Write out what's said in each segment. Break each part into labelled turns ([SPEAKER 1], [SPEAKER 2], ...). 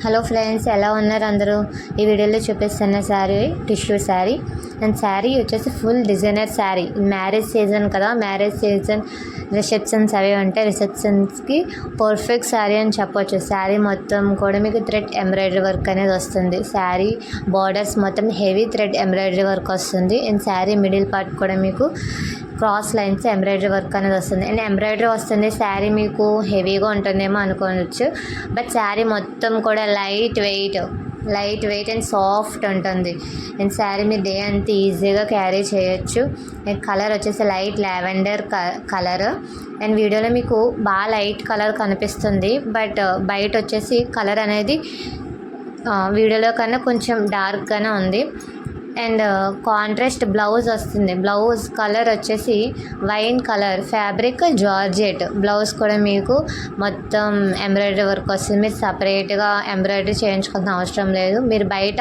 [SPEAKER 1] Hello friends, ఎలా ఉన్నారు అందరూ? ఈ వీడియోలో చూపిస్తున్న శారీ టిష్యూ శారీ. అండ్ శారీ వచ్చేసి full designer sari. Marriage season కదా, మ్యారేజ్ సీజన్ రిసెప్షన్స్ అవి ఉంటాయి. రిసెప్షన్స్కి పర్ఫెక్ట్ శారీ అని చెప్పొచ్చు. శారీ మొత్తం కూడా మీకు థ్రెడ్ ఎంబ్రాయిడరీ వర్క్ అనేది వస్తుంది. శారీ బార్డర్స్ మొత్తం హెవీ థ్రెడ్ ఎంబ్రాయిడరీ వర్క్ వస్తుంది. అండ్ శారీ మిడిల్ పార్ట్ కూడా మీకు క్రాస్ లైన్స్ ఎంబ్రాయిడరీ వర్క్ అనేది వస్తుంది. అండ్ ఎంబ్రాయిడరీ వస్తుంది. శారీ మీకు హెవీగా ఉంటుందేమో అనుకోవచ్చు, బట్ శారీ మొత్తం కూడా లైట్ వెయిట్ అండ్ సాఫ్ట్ ఉంటుంది. అండ్ శారీ మీరు డే అంతా ఈజీగా క్యారీ చేయొచ్చు. అండ్ కలర్ వచ్చేసి లైట్ లావెండర్ కలర్. అండ్ వీడియోలో మీకు బాగా లైట్ కలర్ కనిపిస్తుంది, బట్ బయట వచ్చేసి కలర్ అనేది వీడియోలో కన్నా కొంచెం డార్క్గానే ఉంది. అండ్ కాంట్రాస్ట్ బ్లౌజ్ వస్తుంది. బ్లౌజ్ కలర్ వచ్చేసి wine colour, fabric georgette. Blouse కూడా మీకు మొత్తం ఎంబ్రాయిడరీ వర్క్ వస్తుంది. మీరు సపరేట్గా ఎంబ్రాయిడరీ చేయించుకోవాల్సిన అవసరం లేదు. మీరు బయట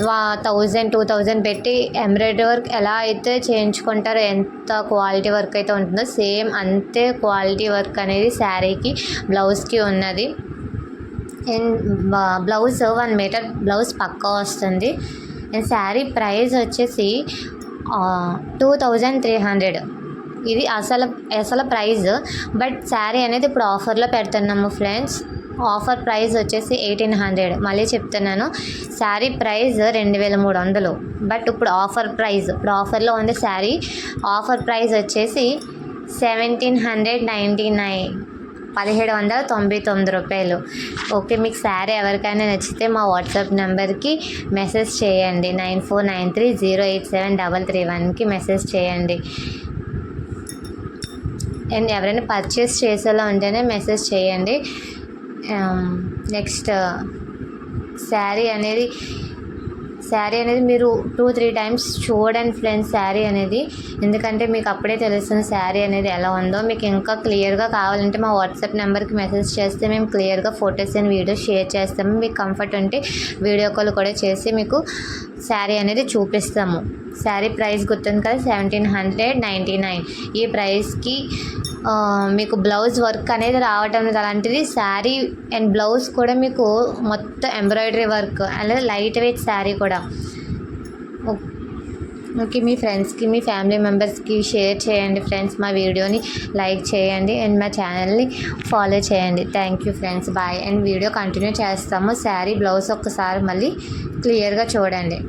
[SPEAKER 1] 1000-2000 పెట్టి ఎంబ్రాయిడరీ వర్క్ ఎలా అయితే చేయించుకుంటారో, ఎంత క్వాలిటీ వర్క్ అయితే ఉంటుందో సేమ్ అంతే క్వాలిటీ వర్క్ అనేది శారీకి బ్లౌజ్కి ఉన్నది. అండ్ బ్లౌజ్ 1 మీటర్ బ్లౌజ్ పక్కా వస్తుంది. అండ్ శారీ ప్రైస్ వచ్చేసి 2300. ఇది అసలు ప్రైస్, బట్ శారీ అనేది ఇప్పుడు ఆఫర్లో పెడుతున్నాము ఫ్రెండ్స్. ఆఫర్ ప్రైస్ వచ్చేసి 1800. మళ్ళీ చెప్తున్నాను, శారీ ప్రైస్ 2300, బట్ ఇప్పుడు ఆఫర్ ప్రైస్, ఇప్పుడు ఆఫర్లో ఉంది శారీ. ఆఫర్ ప్రైస్ వచ్చేసి 1799, 1799 రూపాయలు. ఓకే, మీకు శారీ ఎవరికైనా నచ్చితే మా వాట్సాప్ నెంబర్కి మెసేజ్ చేయండి. 9493087331కి మెసేజ్ చేయండి. అండ్ ఎవరైనా పర్చేస్ చేసేలా ఉంటేనే మెసేజ్ చేయండి. నెక్స్ట్ శారీ అనేది మీరు 2-3 టైమ్స్ చూడండి ఫ్రెండ్స్ శారీ అనేది, ఎందుకంటే మీకు అప్పుడే తెలుస్తుంది శారీ అనేది ఎలా ఉందో. మీకు ఇంకా క్లియర్గా కావాలంటే మా వాట్సాప్ నెంబర్కి మెసేజ్ చేస్తే మేము క్లియర్గా ఫొటోస్ అండ్ వీడియోస్ షేర్ చేస్తాము. మీకు కంఫర్ట్ ఉంటే వీడియో కాల్ కూడా చేసి మీకు శారీ అనేది చూపిస్తాము. శారీ ప్రైస్ గుర్తుంది కదా, 1799. ఈ ప్రైస్కి మీకు బ్లౌజ్ వర్క్ అనేది రావటం అలాంటిది. శారీ అండ్ బ్లౌజ్ కూడా మీకు మొత్తం ఎంబ్రాయిడరీ వర్క్, అలాగే లైట్ వెయిట్ శారీ కూడా. ఓకే, మీ ఫ్రెండ్స్కి, మీ ఫ్యామిలీ మెంబర్స్కి షేర్ చేయండి ఫ్రెండ్స్. మా వీడియోని లైక్ చేయండి అండ్ మా ఛానల్ని ఫాలో చేయండి. Thank you friends, bye. And video continue చేస్తాము. శారీ బ్లౌజ్ ఒక్కసారి మళ్ళీ క్లియర్గా చూడండి.